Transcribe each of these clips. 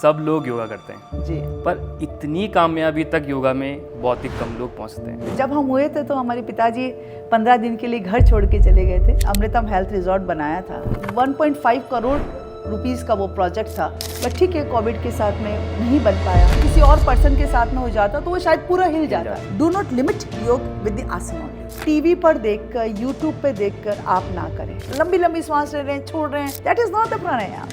सब लोग योगा करते हैं जी। पर इतनी कामयाबी तक योगा में बहुत ही कम लोग पहुंचते हैं। जब हम हुए थे तो हमारे पिताजी 15 दिन के लिए घर छोड़ के चले गए थे। अमृतम हेल्थ रिजॉर्ट बनाया था, 1.5 करोड़ रुपीस का वो प्रोजेक्ट था, बट ठीक है कोविड के साथ में नहीं बन पाया। किसी और पर्सन के साथ में हो जाता तो वो शायद पूरा हिल जाता। डू नॉट लिमिट योग विद द आसन ओनली। टीवी पर देखकर, यूट्यूब पे देखकर आप ना करें। लंबी लंबी सांस ले रहे हैं, छोड़ रहे हैं, दैट इज नॉट द प्राणायाम।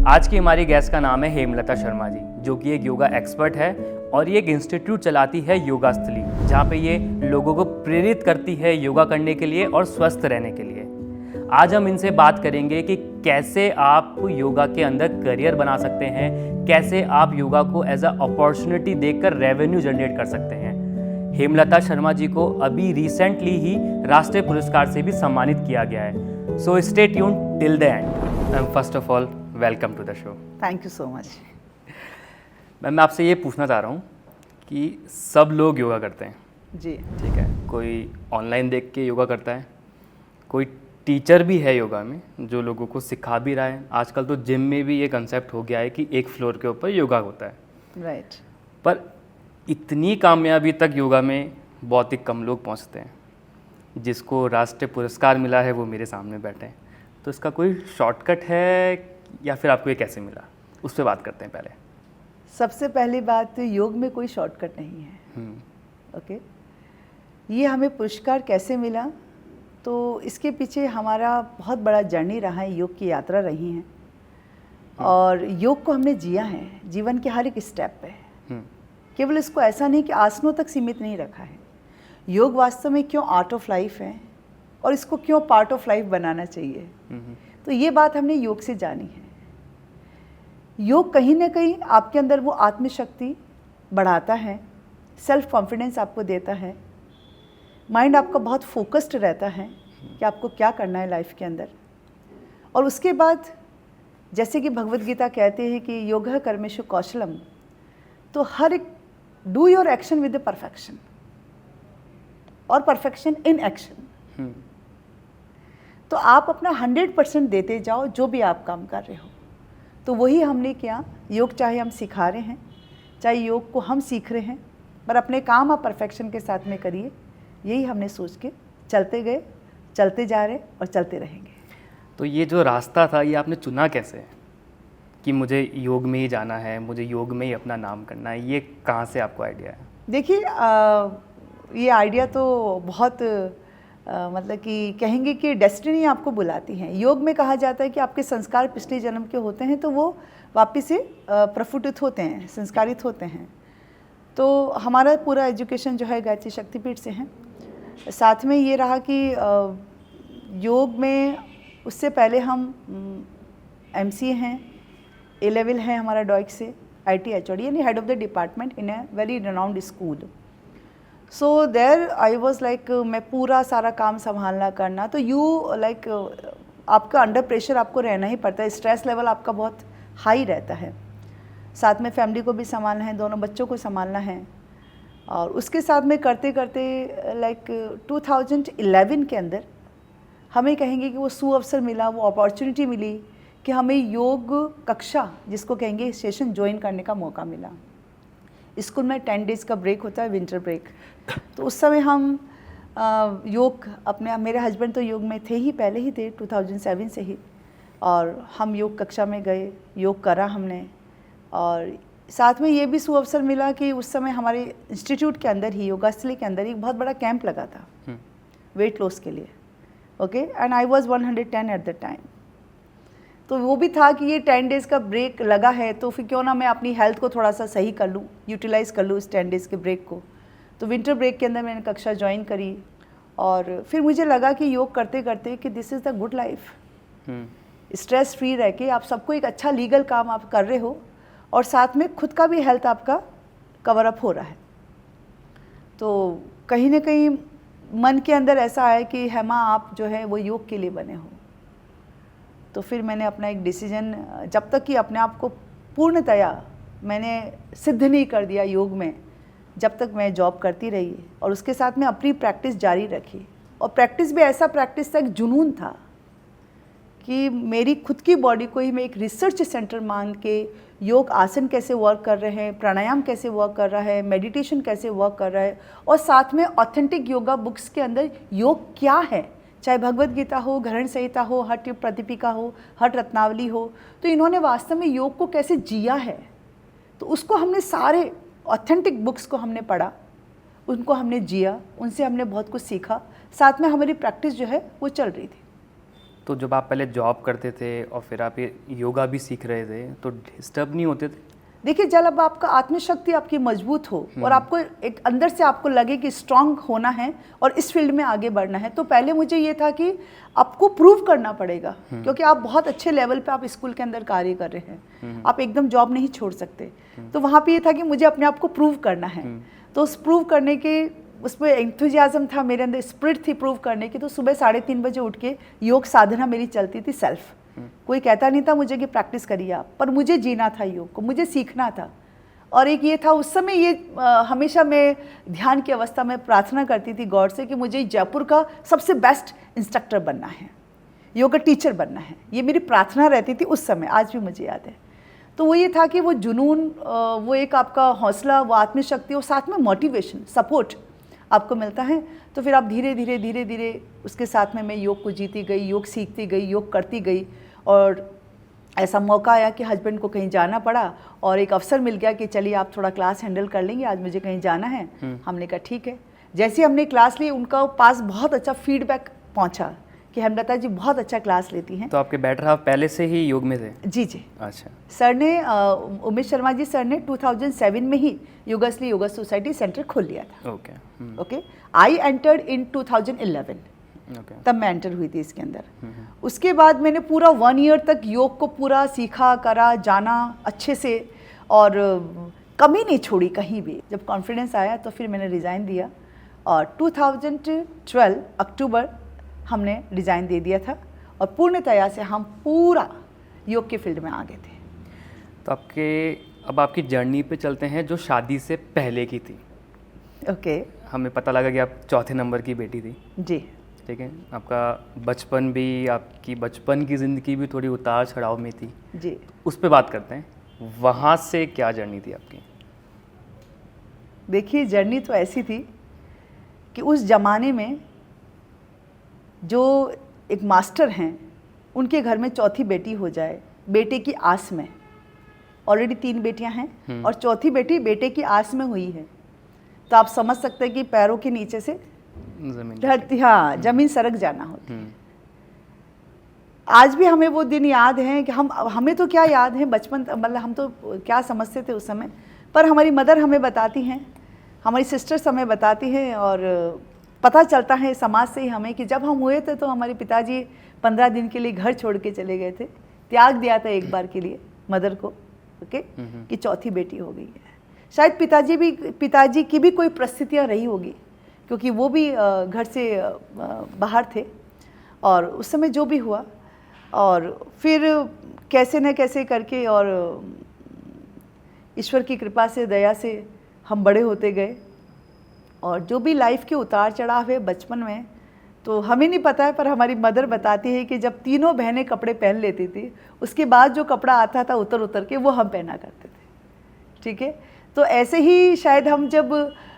आज की हमारी गेस्ट का नाम है हेमलता शर्मा जी, जो कि एक योगा एक्सपर्ट है और ये एक इंस्टीट्यूट चलाती है योगास्थली, जहाँ पे ये लोगों को प्रेरित करती है योगा करने के लिए और स्वस्थ रहने के लिए। आज हम इनसे बात करेंगे कि कैसे आप योगा के अंदर करियर बना सकते हैं, कैसे आप योगा को एज अ अपॉर्चुनिटी देखकर रेवेन्यू जनरेट कर सकते हैं। हेमलता शर्मा जी को अभी रिसेंटली ही राष्ट्रीय पुरस्कार से भी सम्मानित किया गया है। So stay tuned till the end. First of all welcome to the show. Thank you so much. Ma'am मैं आपसे ये पूछना चाह रहा हूँ कि सब लोग योगा करते हैं जी। ठीक है, कोई ऑनलाइन देख के योगा करता है, कोई टीचर भी है योगा में जो लोगों को सिखा भी रहा है। आजकल तो जिम में भी ये कंसेप्ट हो गया है कि एक फ्लोर के ऊपर योगा होता है। राइट। पर इतनी कामयाबी तक योगा में बहुत ही कम लोग पहुंचते हैं। जिसको राष्ट्रीय पुरस्कार मिला है वो मेरे सामने बैठे हैं, तो इसका कोई शॉर्टकट है या फिर आपको ये कैसे मिला, उस पर बात करते हैं पहले। सबसे पहली बात तो योग में कोई शॉर्टकट नहीं है। ओके। ये हमें पुरस्कार कैसे मिला, तो इसके पीछे हमारा बहुत बड़ा जर्नी रहा है, योग की यात्रा रही है और योग को हमने जिया है जीवन के हर एक स्टेप पे। केवल इसको ऐसा नहीं कि आसनों तक सीमित नहीं रखा है। योग वास्तव में क्यों आर्ट ऑफ लाइफ है और इसको क्यों पार्ट ऑफ लाइफ बनाना चाहिए, तो ये बात हमने योग से जानी है। योग कहीं ना कहीं आपके अंदर वो आत्मशक्ति बढ़ाता है, सेल्फ कॉन्फिडेंस आपको देता है, माइंड आपका बहुत फोकस्ड रहता है कि आपको क्या करना है लाइफ के अंदर। और उसके बाद जैसे कि भगवत गीता कहते हैं कि योगः कर्मेषु कौशलम, तो हर एक do your action with the perfection और परफेक्शन इन एक्शन। तो आप अपना 100% देते जाओ जो भी आप काम कर रहे हो। तो वही हमने किया। योग चाहे हम सिखा रहे हैं, चाहे योग को हम सीख रहे हैं, पर अपने काम आप परफेक्शन के साथ में करिए, यही हमने सोच के चलते गए, चलते जा रहे और चलते रहेंगे। तो ये जो रास्ता था ये आपने चुना कैसे कि मुझे योग में ही जाना है, मुझे योग में ही अपना नाम करना है, ये कहाँ से आपको आइडिया है? देखिए ये आइडिया तो बहुत मतलब कि कहेंगे कि डेस्टिनी आपको बुलाती है। योग में कहा जाता है कि आपके संस्कार पिछले जन्म के होते हैं तो वो वापस से प्रफुटित होते हैं, संस्कारित होते हैं। तो हमारा पूरा एजुकेशन जो है गायत्री शक्तिपीठ से है। साथ में ये रहा कि योग में उससे पहले हम MCA हैं, A-level है हमारा डॉइक से, IT HOD यानी head of the department in a very renowned school. So there I was like मैं पूरा सारा काम संभालना करना, तो यू लाइक आपका अंडर प्रेशर आपको रहना ही पड़ता है, स्ट्रेस लेवल आपका बहुत हाई रहता है। साथ में फैमिली को भी संभालना है, दोनों बच्चों को संभालना है। और उसके साथ में करते करते लाइक 2011 के अंदर हमें कहेंगे कि वो सुअवसर मिला, वो अपॉर्चुनिटी मिली कि हमें योग कक्षा जिसको कहेंगे सेशन ज्वाइन करने का मौका मिला। स्कूल में 10 डेज़ का ब्रेक होता है, विंटर ब्रेक। तो उस समय हम योग अपने, मेरे हस्बैंड तो योग में थे ही, पहले ही थे 2007 से ही, और हम योग कक्षा में गए, योग करा हमने। और साथ में ये भी सुअवसर मिला कि उस समय हमारे इंस्टीट्यूट के अंदर ही, योगास्थली के अंदर ही एक बहुत बड़ा कैंप लगा था वेट लॉस के लिए। Okay, and I was 110 at the time. तो वो भी था कि ये 10 डेज़ का ब्रेक लगा है तो फिर क्यों ना मैं अपनी हेल्थ को थोड़ा सा सही कर लूँ, यूटिलाइज़ कर लूँ इस 10 डेज़ के ब्रेक को। तो विंटर ब्रेक के अंदर मैंने कक्षा ज्वाइन करी और फिर मुझे लगा कि योग करते करते कि this is the good life. Stress free रह के आप सबको एक अच्छा लीगल काम आप कर रहे हो और साथ में खुद का भी हेल्थ आपका कवर अप हो रहा है। तो कहीं ना कहीं मन के अंदर ऐसा आया कि हेमा आप जो है वो योग के लिए बने हो। तो फिर मैंने अपना एक डिसीजन, जब तक कि अपने आप को पूर्णतया मैंने सिद्ध नहीं कर दिया योग में, जब तक मैं जॉब करती रही और उसके साथ में अपनी प्रैक्टिस जारी रखी। और प्रैक्टिस भी ऐसा प्रैक्टिस था, एक जुनून था कि मेरी खुद की बॉडी को ही मैं एक रिसर्च सेंटर मान के योग आसन कैसे वर्क कर रहे हैं, प्राणायाम कैसे वर्क कर रहा है, मेडिटेशन कैसे वर्क कर रहा है, और साथ में ऑथेंटिक योगा बुक्स के अंदर योग क्या है, चाहे भगवत गीता हो, ग्रहण संहिता हो, हठ प्रतिपिका हो, हठ रत्नावली हो, तो इन्होंने वास्तव में योग को कैसे जिया है, तो उसको हमने सारे ऑथेंटिक बुक्स को हमने पढ़ा, उनको हमने जिया, उनसे हमने बहुत कुछ सीखा, साथ में हमारी प्रैक्टिस जो है वो चल रही थी। तो जब आप पहले जॉब करते थे और फिर आप ये योगा भी सीख रहे थे तो डिस्टर्ब नहीं होते थे? देखिए, जब आपका आत्मशक्ति आपकी मजबूत हो और आपको एक अंदर से आपको लगे कि स्ट्रांग होना है और इस फील्ड में आगे बढ़ना है, तो पहले मुझे ये था कि आपको प्रूव करना पड़ेगा, क्योंकि आप बहुत अच्छे लेवल पे आप स्कूल के अंदर कार्य कर रहे हैं, आप एकदम जॉब नहीं छोड़ सकते। तो वहाँ पे ये था कि मुझे अपने आप को प्रूव करना है। तो उस प्रूव करने के उसमें एंथुजियाज्म था मेरे अंदर, स्पिरिट थी प्रूव करने की। तो सुबह 3:30 बजे उठ के योग साधना मेरी चलती थी सेल्फ। कोई कहता नहीं था मुझे कि प्रैक्टिस करिए आप, पर मुझे जीना था योग को, मुझे सीखना था। और एक ये था उस समय, ये हमेशा मैं ध्यान की अवस्था में प्रार्थना करती थी गॉड से कि मुझे जयपुर का सबसे बेस्ट इंस्ट्रक्टर बनना है, योगा टीचर बनना है। ये मेरी प्रार्थना रहती थी उस समय, आज भी मुझे याद है। तो वो ये था कि वो जुनून, वो एक आपका हौसला, वो आत्मशक्ति और साथ में मोटिवेशन, सपोर्ट आपको मिलता है। तो फिर आप धीरे धीरे धीरे धीरे उसके साथ में मैं योग को जीती गई, योग सीखती गई, योग करती गई। और ऐसा मौका आया कि हस्बैंड को कहीं जाना पड़ा और एक अवसर मिल गया कि चलिए आप थोड़ा क्लास हैंडल कर लेंगे, आज मुझे कहीं जाना है। हमने कहा ठीक है। जैसे हमने क्लास ली, उनका पास बहुत अच्छा फीडबैक पहुंचा कि हेमलता जी बहुत अच्छा क्लास लेती हैं। तो आपके बेटर हाफ पहले से ही योग में थे? जी जी। अच्छा। सर ने उमेश शर्मा जी सर ने 2007 में ही योगाश्री योगा सोसाइटी सेंटर खोल लिया था। Okay okay. I entered in 2011। Okay. तब मैं एंटर हुई थी इसके अंदर। उसके बाद मैंने पूरा 1 ईयर तक योग को पूरा सीखा, करा, जाना अच्छे से, और कमी नहीं छोड़ी कहीं भी। जब कॉन्फिडेंस आया तो फिर मैंने रिज़ाइन दिया, और 2012 अक्टूबर हमने रिज़ाइन दे दिया था, और पूर्णतया से हम पूरा योग के फील्ड में आ गए थे। तो अब आपकी जर्नी पे चलते हैं जो शादी से पहले की थी। ओके। हमें पता लगा कि आप चौथे नंबर की बेटी थी। जी। ठीक है। आपका बचपन भी, आपकी बचपन की ज़िंदगी भी थोड़ी उतार चढ़ाव में थी जी। उस पर बात करते हैं। वहाँ से क्या जर्नी थी आपकी? देखिए, जर्नी तो ऐसी थी कि उस ज़माने में जो एक मास्टर हैं, उनके घर में चौथी बेटी हो जाए, बेटे की आस में। ऑलरेडी 3 बेटियां हैं और चौथी बेटी बेटे की आस में हुई है। तो आप समझ सकते हैं कि पैरों के नीचे से धरती, हाँ, जमीन सरक जाना होती है। आज भी हमें वो दिन याद हैं कि हमें तो क्या याद है, बचपन मतलब हम तो क्या समझते थे उस समय, पर हमारी मदर हमें बताती हैं, हमारी सिस्टर्स हमें बताती हैं, और पता चलता है समाज से ही हमें कि जब हम हुए थे तो हमारे पिताजी 15 दिन के लिए घर छोड़ के चले गए थे, त्याग दिया था एक बार के लिए मदर को। ओके। कि चौथी बेटी हो गई है। शायद पिताजी की भी कोई परिस्थितियाँ रही होगी, क्योंकि वो भी घर से बाहर थे, और उस समय जो भी हुआ, और फिर कैसे न कैसे करके, और ईश्वर की कृपा से, दया से हम बड़े होते गए। और जो भी लाइफ के उतार चढ़ाव है बचपन में, तो हमें नहीं पता है, पर हमारी मदर बताती है कि जब तीनों बहनें कपड़े पहन लेती थी, उसके बाद जो कपड़ा आता था उतर उतर के वो हम पहना करते थे। ठीक है। तो ऐसे ही शायद हम जब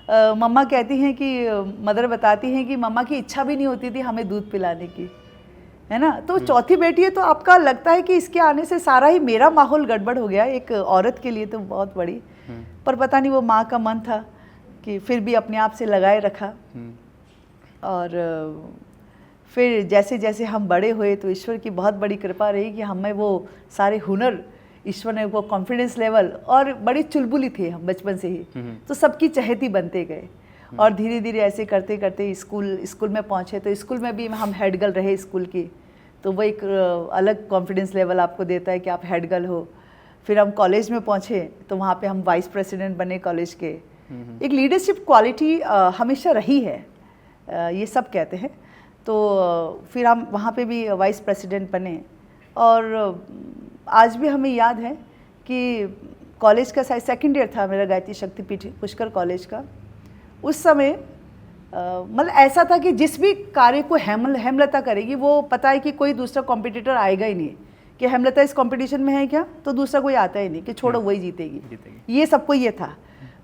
मम्मा कहती हैं कि, मदर बताती हैं कि मम्मा की इच्छा भी नहीं होती थी हमें दूध पिलाने की, है ना। तो चौथी बेटी है, तो आपका लगता है कि इसके आने से सारा ही मेरा माहौल गड़बड़ हो गया, एक औरत के लिए तो बहुत बड़ी। पर पता नहीं वो माँ का मन था कि फिर भी अपने आप से लगाए रखा। और फिर जैसे जैसे हम बड़े हुए तो ईश्वर की बहुत बड़ी कृपा रही कि हमें वो सारे हुनर, ईश्वर ने वो कॉन्फिडेंस लेवल, और बड़ी चुलबुली थे हम बचपन से ही, तो सबकी चहेती बनते गए। और धीरे धीरे ऐसे करते करते स्कूल में पहुँचे, तो स्कूल में भी हम हेड गर्ल रहे स्कूल की, तो वो एक अलग कॉन्फिडेंस लेवल आपको देता है कि आप हेड गर्ल हो। फिर हम कॉलेज में पहुँचे तो वहाँ पे हम वाइस प्रेसिडेंट बने कॉलेज के। एक लीडरशिप क्वालिटी हमेशा रही है, ये सब कहते हैं। तो फिर हम वहाँ पे भी वाइस प्रेसिडेंट बने। और आज भी हमें याद है कि कॉलेज का शायद 2nd ईयर था मेरा, गायत्री शक्तिपीठ पुष्कर कॉलेज का। उस समय मतलब ऐसा था कि जिस भी कार्य को हेमलता करेगी वो पता है कि कोई दूसरा कॉम्पिटिटर आएगा ही नहीं, कि हेमलता इस कंपटीशन में है क्या तो दूसरा कोई आता ही नहीं, कि छोड़ो वही जीतेगी। ये सबको ये था।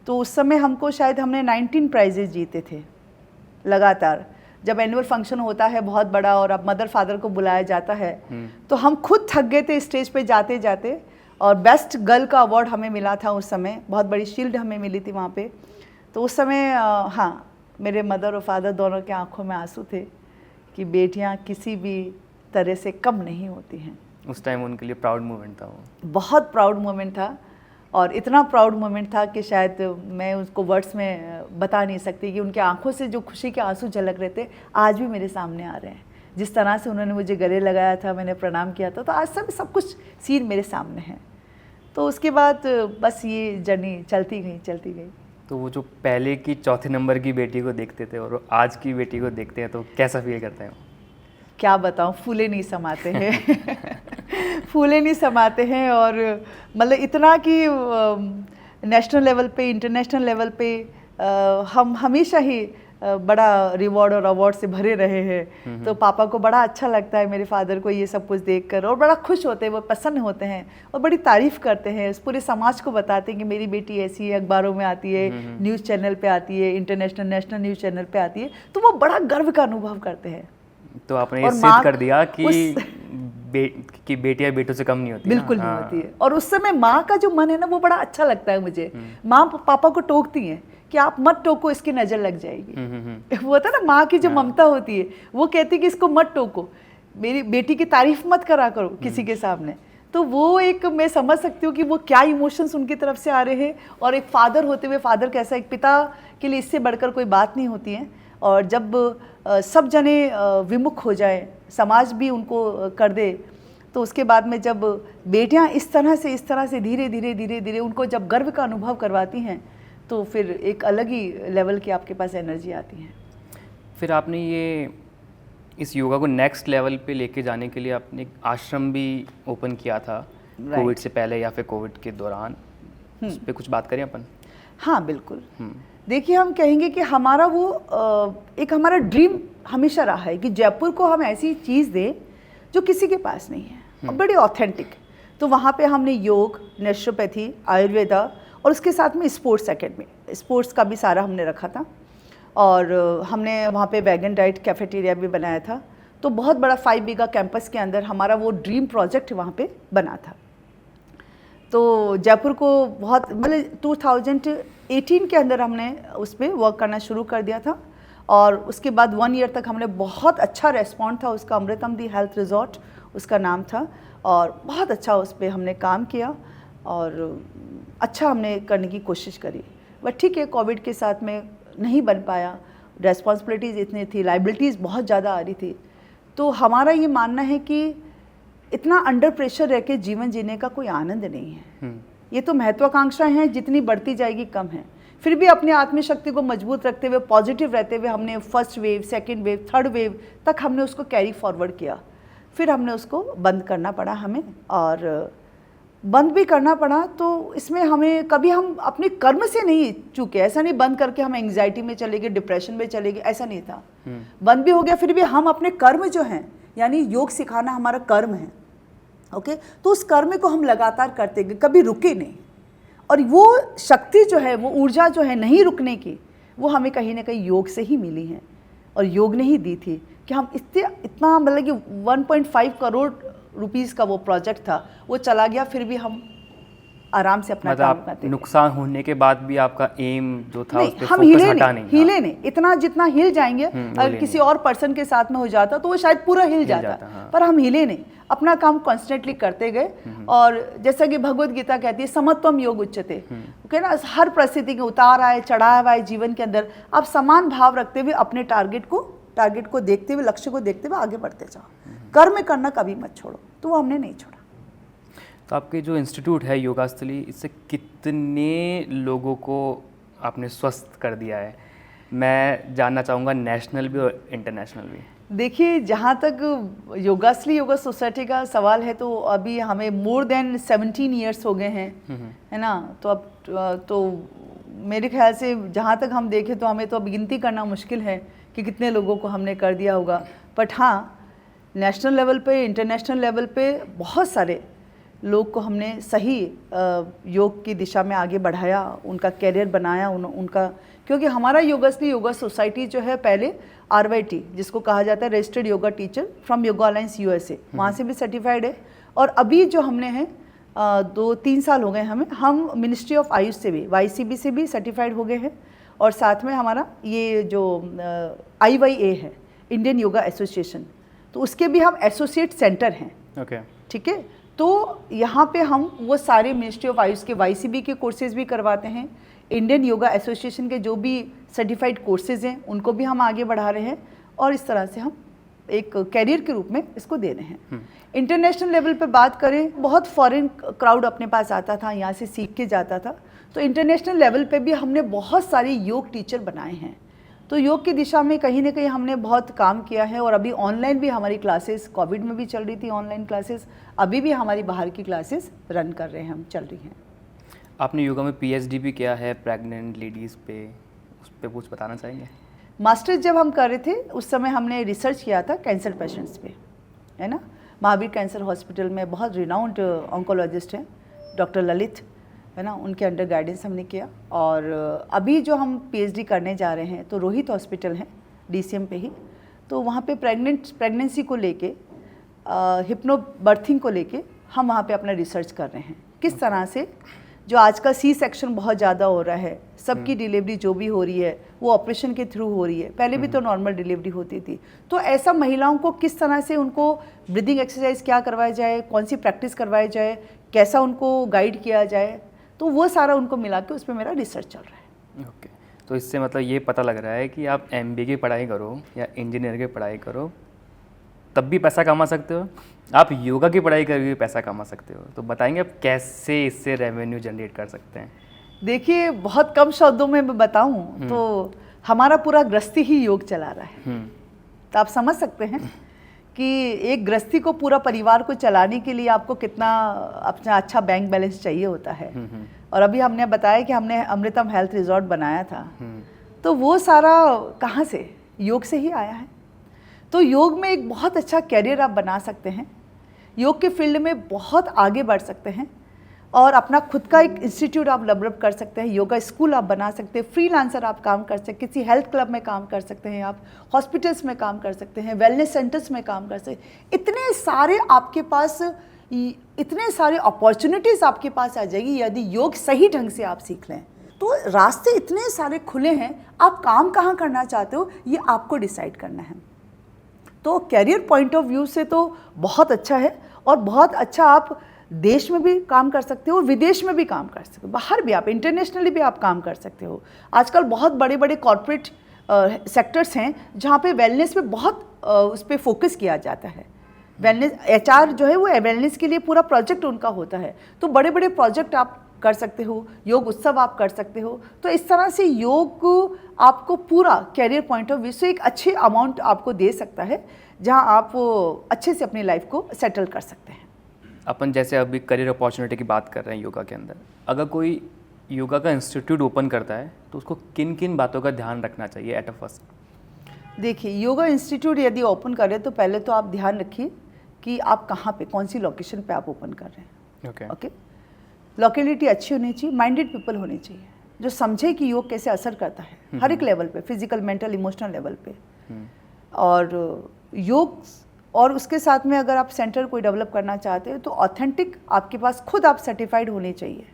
तो उस समय हमको शायद हमने 19 प्राइजेज जीते थे लगातार। जब एनुअल फंक्शन होता है बहुत बड़ा और अब मदर फादर को बुलाया जाता है तो हम खुद थक गए थे स्टेज पे जाते जाते, और बेस्ट गर्ल का अवार्ड हमें मिला था उस समय, बहुत बड़ी शील्ड हमें मिली थी वहाँ पे। तो उस समय हाँ, मेरे मदर और फादर दोनों के आंखों में आंसू थे कि बेटियाँ किसी भी तरह से कम नहीं होती हैं। उस टाइम उनके लिए प्राउड मोमेंट था वो, बहुत प्राउड मोमेंट था, और इतना प्राउड मोमेंट था कि शायद मैं उसको वर्ड्स में बता नहीं सकती कि उनके आंखों से जो खुशी के आंसू झलक रहे थे आज भी मेरे सामने आ रहे हैं। जिस तरह से उन्होंने मुझे गले लगाया था, मैंने प्रणाम किया था, तो आज सब कुछ सीन मेरे सामने है। तो उसके बाद बस ये जर्नी चलती गई। तो वो जो पहले की चौथे नंबर की बेटी को देखते थे और आज की बेटी को देखते हैं तो कैसा फील करते हैं? क्या बताऊं, फूले नहीं समाते हैं फूले नहीं समाते हैं। और मतलब इतना कि नेशनल लेवल पे, इंटरनेशनल लेवल पे हम हमेशा ही बड़ा रिवॉर्ड और अवार्ड से भरे रहे हैं। तो पापा को बड़ा अच्छा लगता है, मेरे फादर को ये सब कुछ देखकर, और बड़ा खुश होते हैं, वो प्रसन्न होते हैं और बड़ी तारीफ़ करते हैं। पूरे समाज को बताते हैं कि मेरी बेटी ऐसी है, अखबारों में आती है, न्यूज़ चैनल पे आती है, इंटरनेशनल नेशनल न्यूज़ चैनल पे आती है। तो वो बड़ा गर्व का अनुभव करते हैं। तो आपने ये सिद्ध कर दिया कि बेटियां बेटों से कम नहीं होती। बिल्कुल नहीं होती है। और उस समय माँ का जो मन है ना वो बड़ा अच्छा लगता है मुझे। माँ पापा को टोकती हैं कि आप मत टोको, इसकी नज़र लग जाएगी। वो होता है ना माँ की जो ममता होती है, वो कहती है कि इसको मत टोको, मेरी बेटी की तारीफ मत करा करो किसी के सामने। तो वो एक मैं समझ सकती हूँ कि वो क्या इमोशंस उनकी तरफ से आ रहे हैं। और एक फादर होते हुए, फादर कैसा, एक पिता के लिए इससे बढ़कर कोई बात नहीं होती है। और जब सब जने विमुख हो जाए, समाज भी उनको कर दे, तो उसके बाद में जब बेटियां इस तरह से धीरे धीरे उनको जब गर्व का अनुभव करवाती हैं तो फिर एक अलग ही लेवल की आपके पास एनर्जी आती है। फिर आपने ये इस योगा को नेक्स्ट लेवल पे लेके जाने के लिए आपने एक आश्रम भी ओपन किया था, कोविड से पहले या फिर कोविड के दौरान, उस पर कुछ बात करें अपन? हाँ बिल्कुल। देखिए, हम कहेंगे कि हमारा वो एक हमारा ड्रीम हमेशा रहा है कि जयपुर को हम ऐसी चीज़ दें जो किसी के पास नहीं है और बड़ी ऑथेंटिक। तो वहाँ पे हमने योग, नेचुरोपैथी, आयुर्वेदा और उसके साथ में स्पोर्ट्स एकेडमी, स्पोर्ट्स का भी सारा हमने रखा था। और हमने वहाँ पे वैगन डाइट कैफेटेरिया भी बनाया था। तो बहुत बड़ा 5 बीघा कैंपस के अंदर हमारा वो ड्रीम प्रोजेक्ट वहाँ पे बना था। तो जयपुर को बहुत मतलब 2018 के अंदर हमने उस पर वर्क करना शुरू कर दिया था। और उसके बाद 1 ईयर तक हमने बहुत अच्छा रेस्पॉन्ड था उसका। अमृतम दी हेल्थ रिजॉर्ट उसका नाम था, और बहुत अच्छा उस पर हमने काम किया और अच्छा हमने करने की कोशिश करी। बट ठीक है, कोविड के साथ में नहीं बन पाया, रेस्पॉन्सिबिलिटीज़ इतनी थी, लाइबिलिटीज़ बहुत ज़्यादा आ रही थी। तो हमारा ये मानना है कि इतना अंडर प्रेशर रह के जीवन जीने का कोई आनंद नहीं है। ये तो महत्वाकांक्षाएं हैं, जितनी बढ़ती जाएगी कम है। फिर भी अपनी आत्मशक्ति को मजबूत रखते हुए, पॉजिटिव रहते हुए हमने first wave, second wave, third wave तक हमने उसको कैरी फॉरवर्ड किया। फिर हमने उसको बंद करना पड़ा हमें, और बंद भी करना पड़ा तो इसमें हमें कभी हम अपने कर्म से नहीं चूके। ऐसा नहीं बंद करके हम एंग्जाइटी में चले गए, डिप्रेशन में चले गए, ऐसा नहीं था। बंद भी हो गया, फिर भी हम अपने कर्म जो हैं, यानी योग सिखाना हमारा कर्म है, ओके। तो उस कर्म को हम लगातार करते गए, कभी रुके नहीं। और वो शक्ति जो है, वो ऊर्जा जो है नहीं रुकने की, वो हमें कहीं ना कहीं योग से ही मिली है। और योग ने ही दी थी कि हम इतना मतलब कि 1.5 करोड़ रुपीस का वो प्रोजेक्ट था, वो चला गया, फिर भी हम आराम से अपना काम करते। नुकसान होने के बाद भी आपका एम जो था उस पे हम फोकस हटा नहीं। हिले नहीं, इतना जितना हिल जाएंगे अगर किसी और पर्सन के साथ में हो जाता तो वो शायद पूरा हिल जाता। पर हम हिले नहीं, अपना काम कॉन्स्टेंटली करते गए। और जैसा कि भगवत गीता कहती है, समत्वम योग उच्यते, ओके ना। हर परिस्थिति के उतार आए चढ़ाव आए जीवन के अंदर, आप समान भाव रखते हुए अपने टारगेट को देखते हुए, लक्ष्य को देखते हुए आगे बढ़ते जाओ। कर्म करना कभी मत छोड़ो। तो वो हमने नहीं छोड़ा। तो आपके जो इंस्टीट्यूट है योगास्थली, इससे कितने लोगों को आपने स्वस्थ कर दिया है? मैं जानना चाहूँगा, नेशनल भी और इंटरनेशनल भी। देखिए, जहाँ तक योगास्थली योगा सोसाइटी का सवाल है, तो अभी हमें मोर देन 17 ईयर्स हो गए हैं, है ना। तो अब तो मेरे ख्याल से जहाँ तक हम देखें तो हमें तो अब गिनती करना मुश्किल है कि कितने लोगों को हमने कर दिया होगा, बट हाँ नेशनल लेवल पे, इंटरनेशनल लेवल पे बहुत सारे लोग को हमने सही योग की दिशा में आगे बढ़ाया, उनका कैरियर बनाया, उनका, क्योंकि हमारा योगाश्री योगा सोसाइटी जो है पहले RYT जिसको कहा जाता है registered yoga teacher from yoga alliance USA, वहाँ से भी सर्टिफाइड है। और अभी जो हमने हैं 2-3 साल हो गए हम मिनिस्ट्री ऑफ आयुष से भी, YCB से भी सर्टिफाइड हो गए हैं। और साथ में हमारा ये जो IYA है, इंडियन योगा एसोसिएशन, तो उसके भी हम एसोसिएट सेंटर हैं। ओके, ठीक है। तो यहाँ पे हम वो सारे मिनिस्ट्री ऑफ आयुष के YCB के कोर्सेज भी करवाते हैं, इंडियन योगा एसोसिएशन के जो भी सर्टिफाइड कोर्सेज हैं उनको भी हम आगे बढ़ा रहे हैं, और इस तरह से हम एक कैरियर के रूप में इसको दे रहे हैं। इंटरनेशनल लेवल पे बात करें, बहुत फॉरेन क्राउड अपने पास आता था, यहाँ से सीख के जाता था, तो इंटरनेशनल लेवल पे भी हमने बहुत सारे योग टीचर बनाए हैं। तो योग की दिशा में कहीं ना कहीं हमने बहुत काम किया है। और अभी ऑनलाइन भी हमारी क्लासेस, कोविड में भी चल रही थी ऑनलाइन क्लासेस, अभी भी हमारी बाहर की क्लासेस रन कर रहे हैं, हम चल रही हैं। आपने योगा में PhD भी किया है प्रेग्नेंट लेडीज़ पे, उस पर कुछ बताना चाहेंगे? मास्टर्स जब हम कर रहे थे उस समय हमने रिसर्च किया था कैंसर पेशेंट्स पे, है ना। महावीर कैंसर हॉस्पिटल में बहुत रिनाउंड ऑन्कोलॉजिस्ट हैं डॉक्टर ललित, है ना, उनके अंडर गाइडेंस हमने किया। और अभी जो हम PhD करने जा रहे हैं तो रोहित हॉस्पिटल है DCM पे ही, तो वहाँ पे प्रेगनेंसी को लेके, हिप्नो बर्थिंग को लेके हम वहाँ पे अपना रिसर्च कर रहे हैं। किस तरह से जो आजकल C-सेक्शन बहुत ज़्यादा हो रहा है, सबकी डिलीवरी जो भी हो रही है वो ऑपरेशन के थ्रू हो रही है, पहले भी तो नॉर्मल डिलीवरी होती थी, तो ऐसा महिलाओं को किस तरह से उनको ब्रीदिंग एक्सरसाइज क्या करवाया जाए, कौन सी प्रैक्टिस करवाई जाए, कैसा उनको गाइड किया जाए, तो वो सारा उनको मिला के उस पर मेरा रिसर्च चल रहा है। ओके, तो इससे मतलब ये पता लग रहा है कि आप MBA की पढ़ाई करो या इंजीनियर की पढ़ाई करो तब भी पैसा कमा सकते हो, आप योगा की पढ़ाई करके भी पैसा कमा सकते हो। तो बताएंगे आप कैसे इससे रेवेन्यू जनरेट कर सकते हैं? देखिए, बहुत कम शब्दों में मैं बताऊं तो हमारा पूरा गृहस्थी ही योग चला रहा है। तो आप समझ सकते हैं कि एक गृहस्थी को, पूरा परिवार को चलाने के लिए आपको कितना अपना अच्छा बैंक बैलेंस चाहिए होता है। और अभी हमने बताया कि हमने अमृतम हेल्थ रिजॉर्ट बनाया था, तो वो सारा कहाँ से? योग से ही आया है। तो योग में एक बहुत अच्छा कैरियर आप बना सकते हैं, योग के फील्ड में बहुत आगे बढ़ सकते हैं, और अपना खुद का एक इंस्टीट्यूट आप डेवलप कर सकते हैं, योगा स्कूल आप बना सकते हैं, फ्रीलांसर आप काम कर सकते हैं, किसी हेल्थ क्लब में काम कर सकते हैं, आप हॉस्पिटल्स में काम कर सकते हैं, वेलनेस सेंटर्स में काम कर सकते हैं। इतने सारे आपके पास, इतने सारे अपॉर्चुनिटीज़ आपके पास आ जाएगी यदि योग सही ढंग से आप सीख लें। तो रास्ते इतने सारे खुले हैं, आप काम कहाँ करना चाहते हो ये आपको डिसाइड करना है। तो कैरियर पॉइंट ऑफ व्यू से तो बहुत अच्छा है, और बहुत अच्छा आप देश में भी काम कर सकते हो, विदेश में भी काम कर सकते हो, बाहर भी आप, इंटरनेशनली भी आप काम कर सकते हो। आजकल बहुत बड़े बड़े कॉर्पोरेट सेक्टर्स हैं जहाँ पे वेलनेस पे बहुत उस पर फोकस किया जाता है। वेलनेस HR जो है वो वेलनेस के लिए पूरा प्रोजेक्ट उनका होता है, तो बड़े बड़े प्रोजेक्ट आप कर सकते हो, योग उत्सव आप कर सकते हो। तो इस तरह से योग आपको पूरा कैरियर पॉइंट ऑफ व्यू से एक अच्छे अमाउंट आपको दे सकता है, जहां आप अच्छे से अपनी लाइफ को सेटल कर सकते हैं। अपन जैसे अभी करियर अपॉर्चुनिटी की बात कर रहे हैं योगा के अंदर, अगर कोई योगा का इंस्टीट्यूट ओपन करता है तो उसको किन किन बातों का ध्यान रखना चाहिए एट अ फर्स्ट? देखिए, योगा इंस्टीट्यूट यदि ओपन करें तो पहले तो आप ध्यान रखिए कि आप कहाँ पे, कौन सी लोकेशन पे आप ओपन कर रहे हैं। ओके, लोकेलिटी अच्छी होनी चाहिए, माइंडेड पीपल होने चाहिए जो समझे कि योग कैसे असर करता है हर एक लेवल पे, फिजिकल, मेंटल, इमोशनल लेवल पे। और योग, और उसके साथ में अगर आप सेंटर कोई डेवलप करना चाहते हैं तो ऑथेंटिक आपके पास खुद आप सर्टिफाइड होने चाहिए,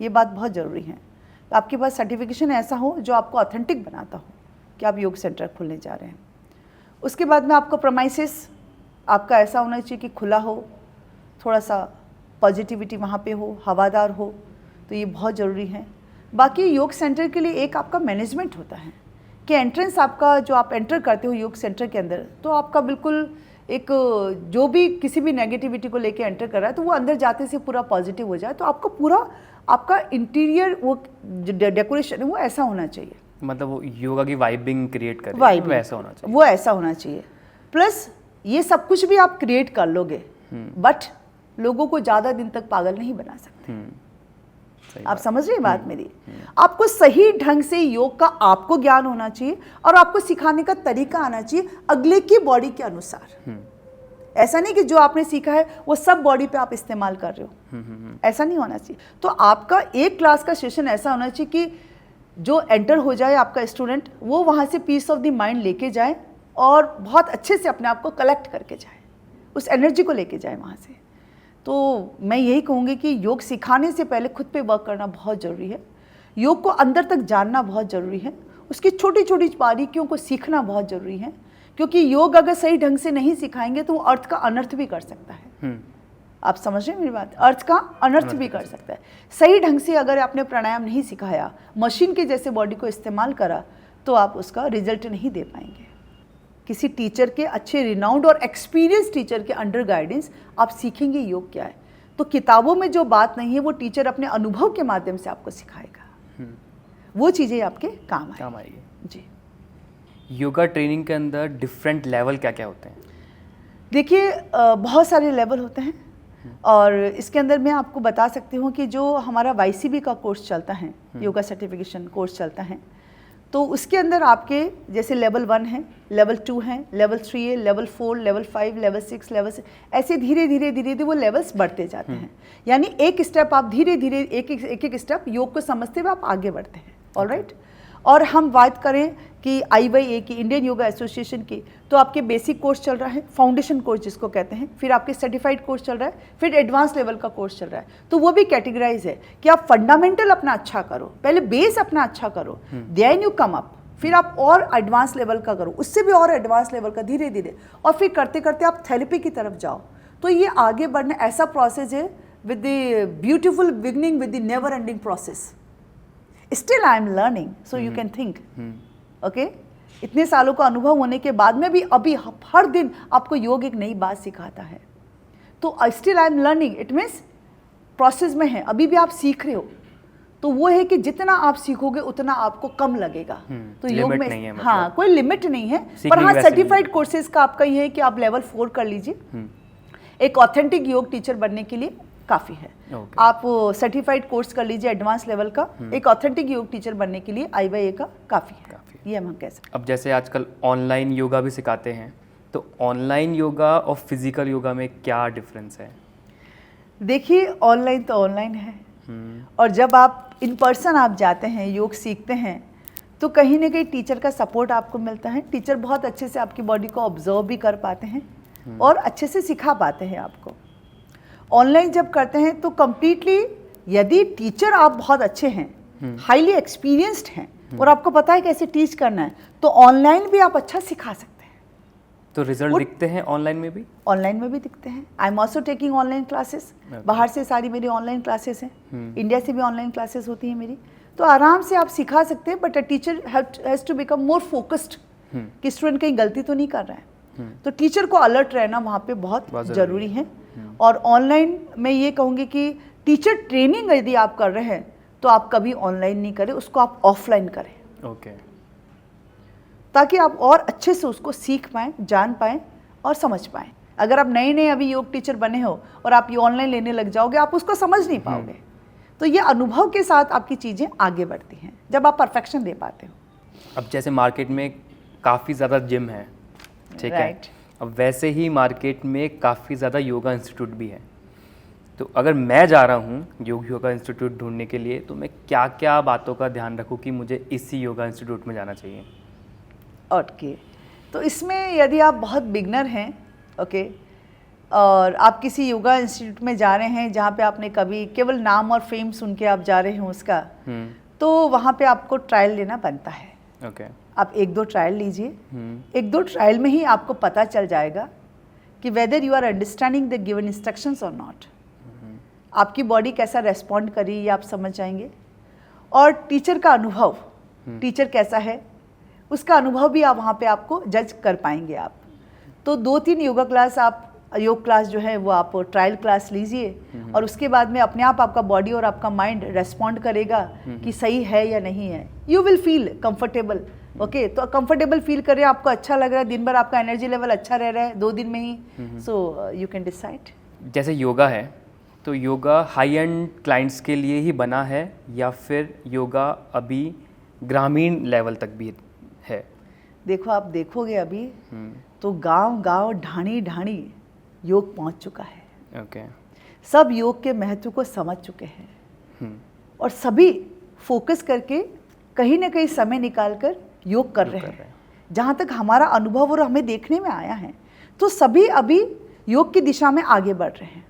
ये बात बहुत ज़रूरी है। आपके पास सर्टिफिकेशन ऐसा हो जो आपको ऑथेंटिक बनाता हो कि आप योग सेंटर खोलने जा रहे हैं। उसके बाद में आपको प्रेमाइसेस आपका ऐसा होना चाहिए कि खुला हो, थोड़ा सा पॉजिटिविटी वहाँ पे हो, हवादार हो, तो ये बहुत ज़रूरी है। बाकी योग सेंटर के लिए एक आपका मैनेजमेंट होता है कि एंट्रेंस आपका, जो आप एंटर करते हो योग सेंटर के अंदर, तो आपका बिल्कुल एक, जो भी किसी भी नेगेटिविटी को लेके एंटर कर रहा है तो वो अंदर जाते से पूरा पॉजिटिव हो जाए। तो आपको पूरा आपका इंटीरियर वो डेकोरेशन है वो ऐसा होना चाहिए, मतलब वो योगा की वाइबिंग क्रिएट करे, वाइब वैसा होना चाहिए, वो ऐसा होना चाहिए। प्लस ये सब कुछ भी आप क्रिएट कर लोगे, बट लोगों को ज़्यादा दिन तक पागल नहीं बना सकते। आप समझ रहे हैं बात मेरी? आपको सही ढंग से योग का आपको ज्ञान होना चाहिए और आपको सिखाने का तरीका आना चाहिए अगले की बॉडी के अनुसार। ऐसा नहीं कि जो आपने सीखा है वो सब बॉडी पे आप इस्तेमाल कर रहे हो, ऐसा नहीं होना चाहिए। तो आपका एक क्लास का सेशन ऐसा होना चाहिए कि जो एंटर हो जाए आपका स्टूडेंट, वो वहाँ से पीस ऑफ द माइंड लेके जाए और बहुत अच्छे से अपने आप को कलेक्ट करके जाए, उस एनर्जी को लेके जाए वहाँ से। तो मैं यही कहूँगी कि योग सिखाने से पहले खुद पे वर्क करना बहुत ज़रूरी है। योग को अंदर तक जानना बहुत ज़रूरी है, उसकी छोटी छोटी बारीकियों को सीखना बहुत ज़रूरी है, क्योंकि योग अगर सही ढंग से नहीं सिखाएंगे तो वो अर्थ का अनर्थ भी कर सकता है। आप समझ रहे हैं मेरी बात? अर्थ का अनर्थ भी कर सकता है। सही ढंग से अगर आपने प्राणायाम नहीं सिखाया, मशीन के जैसे बॉडी को इस्तेमाल करा, तो आप उसका रिजल्ट नहीं दे पाएंगे। किसी टीचर के, अच्छे रिनाउंड और एक्सपीरियंस टीचर के अंडर गाइडेंस आप सीखेंगे योग क्या है। तो किताबों में जो बात नहीं है वो टीचर अपने अनुभव के माध्यम से आपको सिखाएगा, वो चीज़ें आपके काम आएगी। जी। योगा ट्रेनिंग के अंदर डिफरेंट लेवल क्या क्या होते हैं? देखिए, बहुत सारे लेवल होते हैं और इसके अंदर मैं आपको बता सकती हूँ कि जो हमारा YCB का कोर्स चलता है, योगा सर्टिफिकेशन कोर्स चलता है, तो उसके अंदर आपके जैसे लेवल 1 है, लेवल 2 है, लेवल 3 है, लेवल 4, लेवल 5, लेवल 6, लेवल 6, ऐसे धीरे धीरे वो लेवल्स बढ़ते जाते हैं। यानी एक स्टेप आप धीरे धीरे एक स्टेप योग को समझते हुए आप आगे बढ़ते हैं। ऑलराइट। और हम बात करें कि IYA की, इंडियन योगा एसोसिएशन की, तो आपके बेसिक कोर्स चल रहा है, फाउंडेशन कोर्स जिसको कहते हैं, फिर आपके सर्टिफाइड कोर्स चल रहा है, फिर एडवांस लेवल का कोर्स चल रहा है। तो वो भी कैटेगराइज है कि आप फंडामेंटल अपना अच्छा करो, पहले बेस अपना अच्छा करो, देन यू कम अप, फिर आप और एडवांस लेवल का करो, उससे भी और एडवांस लेवल का धीरे धीरे, और फिर करते करते आप थेरेपी की तरफ जाओ। तो ये आगे बढ़ना ऐसा प्रोसेस है with the beautiful beginning, with the never ending process. Still I am learning, so you can think, okay? इतने सालों का अनुभव होने के बाद में भी अभी हर दिन आपको योग एक नई बात सिखाता है। तो still I am learning, it means process में है, अभी भी आप सीख रहे हो। तो वो है कि जितना आप सीखोगे उतना आपको कम लगेगा। तो योग में नहीं है, मतलब हाँ, कोई लिमिट नहीं है, पर हाँ सर्टिफाइड कोर्सेज का आपका ये है कि आप लेवल 4 कर लीजिए। एक ऑथेंटिक योग टीचर बनने के लिए काफ़ी है। आप सर्टिफाइड कोर्स कर लीजिए एडवांस लेवल का, एक ऑथेंटिक योग टीचर बनने के लिए IYA का काफ़ी है। ये हम कह सकते हैं। अब जैसे आजकल ऑनलाइन योगा भी सिखाते हैं, तो ऑनलाइन योगा और फिजिकल योगा में क्या डिफरेंस है? देखिए, ऑनलाइन तो ऑनलाइन है, और जब आप इन पर्सन आप जाते हैं, योग सीखते हैं, तो कहीं ना कहीं टीचर का सपोर्ट आपको मिलता है। टीचर बहुत अच्छे से आपकी बॉडी को ऑब्जर्व भी कर पाते हैं और अच्छे से सिखा पाते हैं आपको। ऑनलाइन जब करते हैं तो कंप्लीटली, यदि टीचर आप बहुत अच्छे हैं, हाईली एक्सपीरियंस्ड हैं और आपको पता है कैसे टीच करना है, तो ऑनलाइन भी आप अच्छा सिखा सकते हैं। तो रिजल्ट दिखते हैं ऑनलाइन में भी? ऑनलाइन में भी दिखते हैं। I am also taking online classes. बाहर से सारी मेरी ऑनलाइन क्लासेस हैं, इंडिया से भी ऑनलाइन क्लासेस होती हैं मेरी। तो आराम से आप सिखा सकते हैं, but a teacher has to become more focused कि स्टूडेंट कहीं गलती तो नहीं कर रहा है। तो टीचर को अलर्ट रहना वहाँ पे बहुत ज़रूरी है। और ऑनलाइन मैं ये कहूँगी कि टीचर ट्रेनिंग यदि आप कर रहे हैं तो आप कभी ऑनलाइन नहीं करें, उसको आप ऑफलाइन करें। ओके। ताकि आप और अच्छे से उसको सीख पाएँ, जान पाएँ और समझ पाएँ। अगर आप नए नए अभी योग टीचर बने हो और आप ये ऑनलाइन लेने लग जाओगे, आप उसको समझ नहीं पाओगे। तो ये अनुभव के साथ आपकी चीज़ें आगे बढ़ती हैं जब आप परफेक्शन दे पाते हो। अब जैसे मार्केट में काफ़ी ज़्यादा जिम है, ठीक है, अब वैसे ही मार्केट में काफ़ी ज़्यादा योगा इंस्टीट्यूट भी है। तो अगर मैं जा रहा हूँ योगा इंस्टीट्यूट ढूंढने के लिए, तो मैं क्या क्या बातों का ध्यान रखूँ कि मुझे इसी योगा इंस्टीट्यूट में जाना चाहिए? ओके, तो इसमें यदि आप बहुत बिगनर हैं, ओके, और आप किसी योगा इंस्टीट्यूट में जा रहे हैं जहाँ पे आपने कभी केवल नाम और फेम सुन के आप जा रहे हैं उसका, तो वहाँ पे आपको ट्रायल लेना बनता है। ओके। आप 1-2 ट्रायल लीजिए। 1-2 ट्रायल में ही आपको पता चल जाएगा कि whether you are understanding the given instructions और नॉट। आपकी बॉडी कैसा रेस्पॉन्ड कर रही है ये आप समझ जाएंगे। और टीचर का अनुभव, टीचर कैसा है उसका अनुभव भी आप वहाँ पे आपको जज कर पाएंगे आप। तो 2-3 योगा क्लास, आप योग क्लास जो है वो आप ट्रायल क्लास लीजिए, और उसके बाद में अपने आप आपका बॉडी और आपका माइंड रेस्पॉन्ड करेगा कि सही है या नहीं है। You will feel comfortable. Okay, तो कंफर्टेबल फील कर रहे हैं, आपको अच्छा लग रहा है, दिन भर आपका एनर्जी लेवल अच्छा रह रहा है 2 दिन में ही, सो यू कैन डिसाइड। जैसे योगा है तो योगा हाई एंड क्लाइंट्स के लिए ही बना है या फिर योगा अभी ग्रामीण लेवल तक भी है? देखो, आप देखोगे अभी तो गांव गांव ढाणी ढाणी योग पहुंच चुका है। ओके। सब योग के महत्व को समझ चुके हैं और सभी फोकस करके कहीं ना कहीं समय निकालकर योग कर रहे हैं। जहाँ तक हमारा अनुभव और हमें देखने में आया है तो सभी अभी योग की दिशा में आगे बढ़ रहे हैं।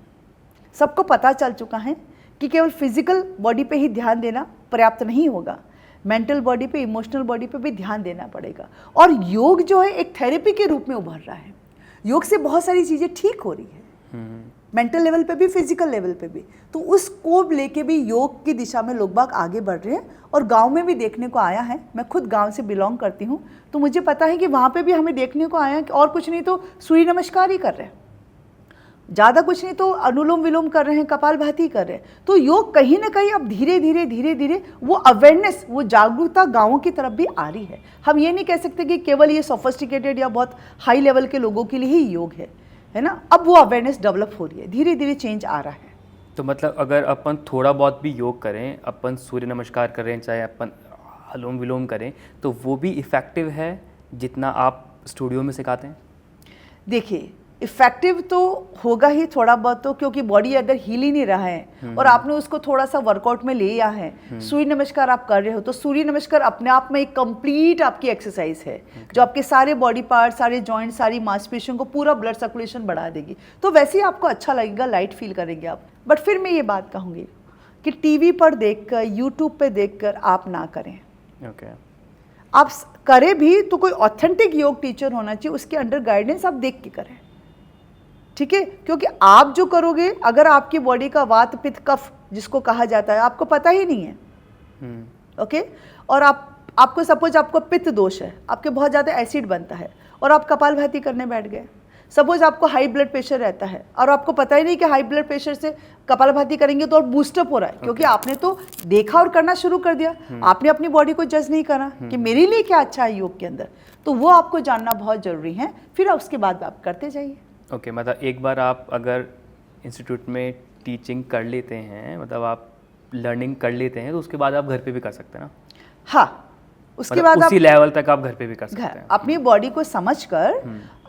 सबको पता चल चुका है कि केवल फिजिकल बॉडी पे ही ध्यान देना पर्याप्त नहीं होगा, मेंटल बॉडी पे, इमोशनल बॉडी पे भी ध्यान देना पड़ेगा। और योग जो है एक थेरेपी के रूप में उभर रहा है। योग से बहुत सारी चीज़ें ठीक हो रही है, मेंटल लेवल पे भी, फिजिकल लेवल पे भी। तो उसको लेके भी योग की दिशा में लोग बाग आगे बढ़ रहे हैं और गांव में भी देखने को आया है। मैं खुद गांव से बिलोंग करती हूँ तो मुझे पता है कि वहाँ पे भी हमें देखने को आया कि और कुछ नहीं तो सूर्य नमस्कार ही कर रहे हैं, ज़्यादा कुछ नहीं तो अनुलोम विलोम कर रहे हैं, कपालभाति कर रहे हैं। तो योग कहीं ना कहीं अब धीरे धीरे धीरे धीरे वो अवेयरनेस, वो जागरूकता गाँवों की तरफ भी आ रही है। हम ये नहीं कह सकते कि केवल ये सोफिस्टिकेटेड या बहुत हाई लेवल के लोगों के लिए ही योग है ना। अब वो अवेयरनेस डेवलप हो रही है, धीरे धीरे चेंज आ रहा है। तो मतलब अगर अपन थोड़ा बहुत भी योग करें, अपन सूर्य नमस्कार करें, चाहे अपन अनुलोम विलोम करें, तो वो भी इफ़ेक्टिव है जितना आप स्टूडियो में सिखाते हैं? देखिए, इफेक्टिव तो होगा ही थोड़ा बहुत तो, क्योंकि बॉडी अगर हिल ही नहीं रहा है और आपने उसको थोड़ा सा वर्कआउट में ले लिया है। सूर्य नमस्कार आप कर रहे हो तो सूर्य नमस्कार अपने आप में एक कंप्लीट आपकी एक्सरसाइज है जो आपके सारे बॉडी पार्ट, सारे जॉइंट, सारी मांसपेशियों को पूरा ब्लड सर्कुलेशन बढ़ा देगी। तो वैसे ही आपको अच्छा लगेगा, लाइट फील करेंगे आप। बट फिर मैं ये बात कहूँगी कि टीवी पर देखकर, यूट्यूब पर देखकर आप ना करें। ओके। आप करें भी तो कोई ऑथेंटिक योग टीचर होना चाहिए, उसके अंडर गाइडेंस आप देख के करें, ठीक है। क्योंकि आप जो करोगे, अगर आपकी बॉडी का वात पित्त कफ जिसको कहा जाता है आपको पता ही नहीं है, ओके, और आपको सपोज आपको पित्त दोष है, आपके बहुत ज़्यादा एसिड बनता है और आप कपालभाति करने बैठ गए। सपोज आपको हाई ब्लड प्रेशर रहता है और आपको पता ही नहीं कि हाई ब्लड प्रेशर से कपालभाति करेंगे तो और बूस्टअप हो रहा है, क्योंकि आपने तो देखा और करना शुरू कर दिया। आपने अपनी बॉडी को जज नहीं करा कि मेरे लिए क्या अच्छा है योग के अंदर। तो वो आपको जानना बहुत ज़रूरी है, फिर उसके बाद आप करते जाइए। ओके, मतलब एक बार आप अगर इंस्टीट्यूट में टीचिंग कर लेते हैं, मतलब आप लर्निंग कर लेते हैं, तो उसके बाद आप घर पे भी कर सकते हैं ना? हाँ, उसके मतलब बाद उसी लेवल तक आप घर पे भी कर सकते हैं। अपनी बॉडी को समझकर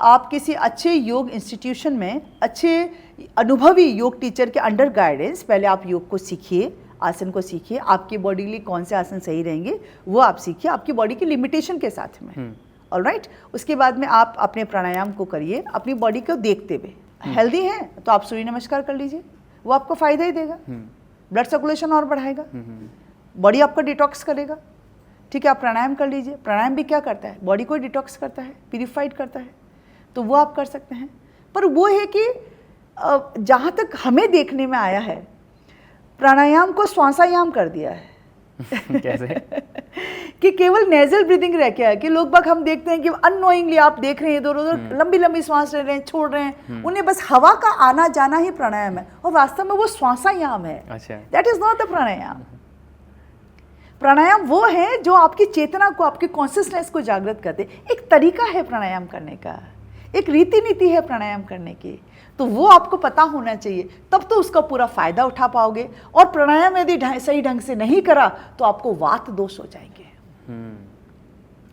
आप किसी अच्छे योग इंस्टीट्यूशन में, अच्छे अनुभवी योग टीचर के अंडर गाइडेंस पहले आप योग को सीखिए, आसन को सीखिए। आपकी बॉडी के लिए कौन से आसन सही रहेंगे वो आप सीखिए, आपकी बॉडी की लिमिटेशन के साथ में, ऑलराइट। उसके बाद में आप अपने प्राणायाम को करिए, अपनी बॉडी को देखते हुए। हेल्दी है तो आप सूर्य नमस्कार कर लीजिए, वो आपको फायदा ही देगा, ब्लड सर्कुलेशन और बढ़ाएगा, बॉडी आपका डिटॉक्स करेगा, ठीक है। आप प्राणायाम कर लीजिए। प्राणायाम भी क्या करता है, बॉडी को डिटॉक्स करता है, प्यूरिफाइड करता है, तो वो आप कर सकते हैं। पर वो है कि जहाँ तक हमें देखने में आया है, प्राणायाम को श्वासायाम कर दिया है। कैसे? कि केवल नेजल ब्रीदिंग रह गया है कि लोग बाग हम देखते हैं कि अननोइंगली आप देख रहे हैं इधर उधर लंबी लंबी सांस ले रहे हैं, छोड़ रहे हैं, उन्हें बस हवा का आना जाना ही प्राणायाम है और वास्तव में वो श्वासायाम है। अच्छा। दैट इज नॉट द प्राणायाम। प्राणायाम वो है जो आपकी चेतना को, आपकी कॉन्शियसनेस को जागृत करते। एक तरीका है प्राणायाम करने का, एक रीति नीति है प्राणायाम करने की, तो वो आपको पता होना चाहिए, तब तो उसका पूरा फायदा उठा पाओगे। और प्राणायाम यदि सही ढंग से नहीं करा तो आपको वात दोष हो जाएंगे,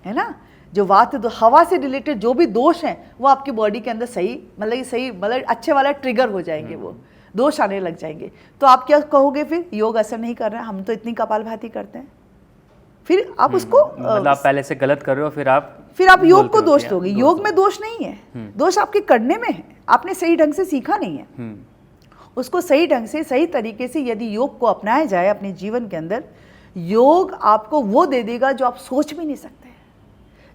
है ना। जो वात हवा से रिलेटेड जो भी दोष हैं वो आपकी बॉडी के अंदर सही अच्छे वाला ट्रिगर हो जाएंगे, वो दोष आने लग जाएंगे। तो आप क्या कहोगे फिर, योग असर नहीं कर रहा है, हम तो इतनी कपालभाति करते हैं। फिर आप उसको मतलब आप पहले से गलत कर रहे हो, फिर आप योग को दोष दोगे। योग में दोष नहीं है, दोष आपके करने में है, आपने सही ढंग से सीखा नहीं है। उसको सही ढंग से, सही तरीके से यदि योग को अपनाया जाए अपने जीवन के अंदर, योग आपको वो दे देगा जो आप सोच भी नहीं सकते।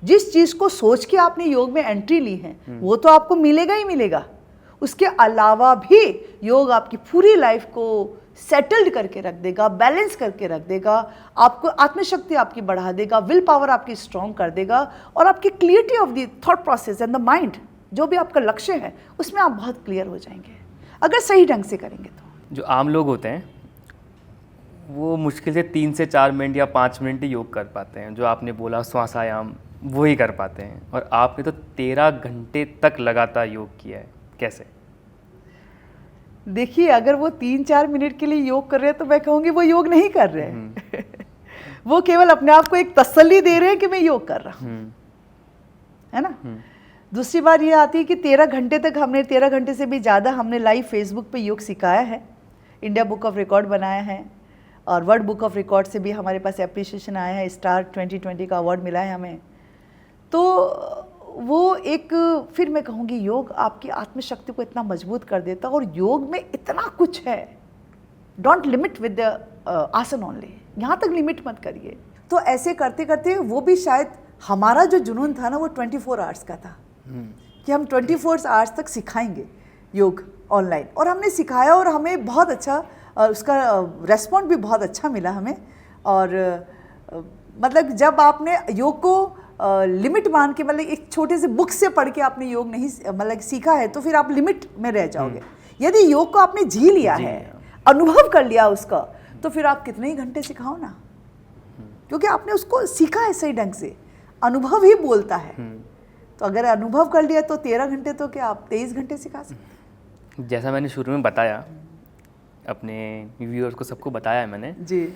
जिस चीज़ को सोच के आपने योग में एंट्री ली है वो तो आपको मिलेगा ही मिलेगा। उसके अलावा भी योग आपकी पूरी लाइफ को सेटल्ड करके रख देगा, बैलेंस करके रख देगा, आपको आत्मशक्ति आपकी बढ़ा देगा, विल पावर आपकी स्ट्रॉन्ग कर देगा और आपकी clarity of the thought process and the mind, जो भी आपका लक्ष्य है उसमें आप बहुत क्लियर हो जाएंगे अगर सही ढंग से करेंगे तो। जो आम लोग होते हैं वो मुश्किल से 3 से 4 मिनट या 5 मिनट ही योग कर पाते हैं, जो आपने बोला श्वासायाम वो ही कर पाते हैं, और आपने तो 13 घंटे तक लगातार योग किया है, कैसे? देखिए, अगर वो 3-4 मिनट के लिए योग कर रहे हैं तो मैं कहूँगी वो योग नहीं कर रहे हैं। वो केवल अपने आप को एक तसल्ली दे रहे हैं कि मैं योग कर रहा हूँ, है ना। दूसरी बात ये आती है कि 13 घंटे तक हमने 13 घंटे से भी ज़्यादा हमने लाइव फेसबुक पे योग सिखाया है, इंडिया बुक ऑफ रिकॉर्ड बनाया है और वर्ल्ड बुक ऑफ रिकॉर्ड से भी हमारे पास एप्रिसिएशन आया है, स्टार 2020 का अवार्ड मिला है हमें। तो वो एक, फिर मैं कहूँगी योग आपकी आत्मशक्ति को इतना मजबूत कर देता है और योग में इतना कुछ है। डोंट लिमिट विद द आसन ओनली, यहाँ तक लिमिट मत करिए। तो ऐसे करते करते वो भी शायद हमारा जो जुनून था ना वो 24 आवर्स का था कि हम 24 आवर्स तक सिखाएंगे योग ऑनलाइन, और हमने सिखाया और हमें बहुत अच्छा उसका रेस्पॉन्ड भी बहुत अच्छा मिला हमें। और मतलब जब आपने योग को लिमिट मान के, मतलब एक छोटे से बुक से पढ़ के आपने योग नहीं मतलब सीखा है तो फिर आप लिमिट में रह जाओगे। यदि योग को आपने जी लिया है, अनुभव कर लिया उसका, तो फिर आप कितने ही घंटे सिखाओ ना, क्योंकि आपने उसको सीखा है सही ढंग से। अनुभव ही बोलता है। तो अगर अनुभव कर लिया तो 13 घंटे तो क्या आप 23 घंटे सिखा सकते। जैसा मैंने शुरू में बताया, अपने व्यूअर्स को सबको बताया है मैंने जी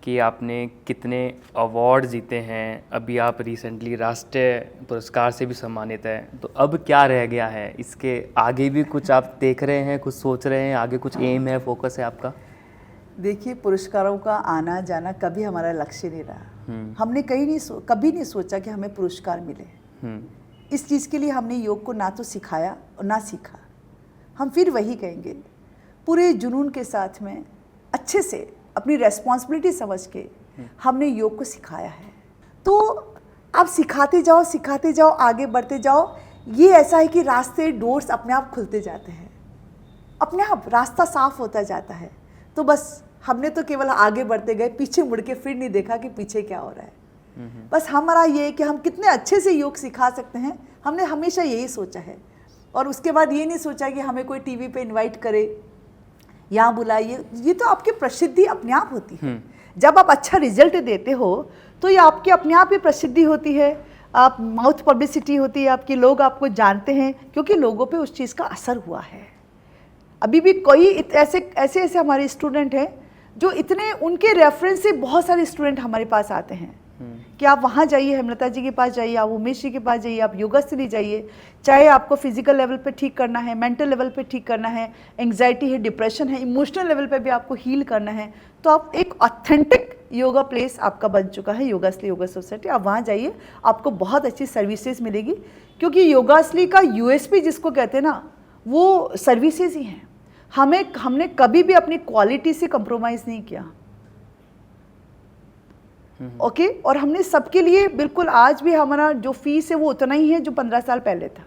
कि आपने कितने अवार्ड जीते हैं। अभी आप रिसेंटली राष्ट्रीय पुरस्कार से भी सम्मानित हैं। तो अब क्या रह गया है? इसके आगे भी कुछ आप देख रहे हैं, कुछ सोच रहे हैं, आगे कुछ एम है, फोकस है आपका? देखिए, पुरस्कारों का आना जाना कभी हमारा लक्ष्य नहीं रहा। हमने कभी नहीं सोचा कि हमें पुरस्कार मिले। इस चीज़ के लिए हमने योग को ना तो सिखाया और ना सीखा। हम फिर वही कहेंगे, पूरे जुनून के साथ में अच्छे से अपनी रेस्पॉन्सिबिलिटी समझ के हमने योग को सिखाया है। तो आप सिखाते जाओ, आगे बढ़ते जाओ। ये ऐसा है कि रास्ते, डोर्स अपने आप खुलते जाते हैं, अपने आप रास्ता साफ होता जाता है। तो बस हमने तो केवल आगे बढ़ते गए, पीछे मुड़ के फिर नहीं देखा कि पीछे क्या हो रहा है। बस हमारा ये है कि हम कितने अच्छे से योग सिखा सकते हैं, हमने हमेशा यही सोचा है। और उसके बाद ये नहीं सोचा कि हमें कोई टीवी पे इनवाइट करे, यहाँ बुलाइए। ये तो आपकी प्रसिद्धि अपने आप होती है। जब आप अच्छा रिजल्ट देते हो तो ये आपकी अपने आप ही प्रसिद्धि होती है, आप माउथ पब्लिसिटी होती है आपकी, लोग आपको जानते हैं क्योंकि लोगों पे उस चीज़ का असर हुआ है। अभी भी कोई ऐसे हमारे स्टूडेंट हैं जो इतने, उनके रेफरेंस से बहुत सारे स्टूडेंट हमारे पास आते हैं कि आप वहाँ जाइए, हेमलता जी के पास जाइए, आप उमेश जी के पास जाइए, आप योगास्थली जाइए। चाहे आपको फिजिकल लेवल पे ठीक करना है, मेंटल लेवल पे ठीक करना है, एंग्जाइटी है, डिप्रेशन है, इमोशनल लेवल पे भी आपको हील करना है, तो आप एक ऑथेंटिक योगा प्लेस आपका बन चुका है योगास्थली योगा सोसाइटी। आप वहाँ जाइए, आपको बहुत अच्छी सर्विसेज मिलेगी। क्योंकि योगास्थली का यूएसपी जिसको कहते हैं ना, वो सर्विसेज ही हैं। हमने कभी भी अपनी क्वालिटी से कंप्रोमाइज़ नहीं किया। ओके और हमने सबके लिए बिल्कुल, आज भी हमारा जो फीस है वो उतना ही है जो 15 साल पहले था।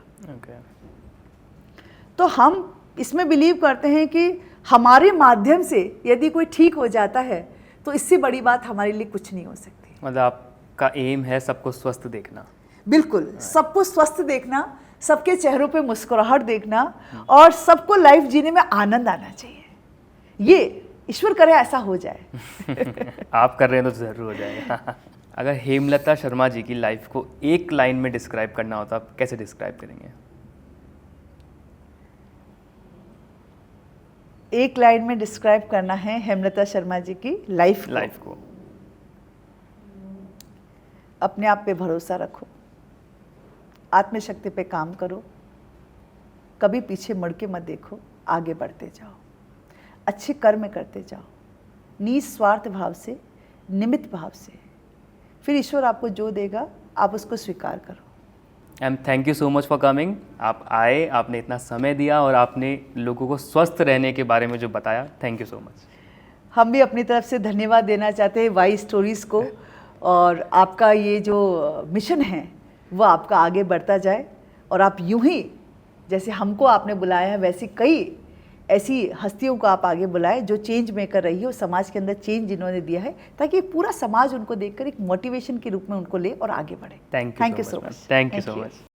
तो हम इसमें बिलीव करते हैं कि हमारे माध्यम से यदि कोई ठीक हो जाता है तो इससे बड़ी बात हमारे लिए कुछ नहीं हो सकती। मतलब आपका एम है सबको स्वस्थ देखना? बिल्कुल, सबको स्वस्थ देखना, सबके चेहरों पे मुस्कुराहट देखना और सबको लाइफ जीने में आनंद आना चाहिए। ये ईश्वर करे ऐसा हो जाए। आप कर रहे हैं तो ज़रूर हो जाएगा। अगर हेमलता शर्मा जी की लाइफ को एक लाइन में डिस्क्राइब करना हो तो आप कैसे डिस्क्राइब करेंगे? एक लाइन में डिस्क्राइब करना है हेमलता शर्मा जी की लाइफ को, अपने आप पे भरोसा रखो, आत्मशक्ति पे काम करो, कभी पीछे मुड़ के मत देखो, आगे बढ़ते जाओ, अच्छे कर्म करते जाओ, निस्वार्थ भाव से, निमित्त भाव से, फिर ईश्वर आपको जो देगा आप उसको स्वीकार करो। Thank you so much for coming. आप आए, आपने इतना समय दिया और आपने लोगों को स्वस्थ रहने के बारे में जो बताया, थैंक यू सो मच। हम भी अपनी तरफ से धन्यवाद देना चाहते हैं वाई स्टोरीज़ को, और आपका ये जो मिशन है वो आपका आगे बढ़ता जाए और आप यूं ही जैसे हमको आपने बुलाया है वैसी कई ऐसी हस्तियों को आप आगे बुलाएं जो चेंज मेकर रही हो, समाज के अंदर चेंज जिन्होंने दिया है, ताकि पूरा समाज उनको देखकर एक मोटिवेशन के रूप में उनको ले और आगे बढ़े। Thank you so much.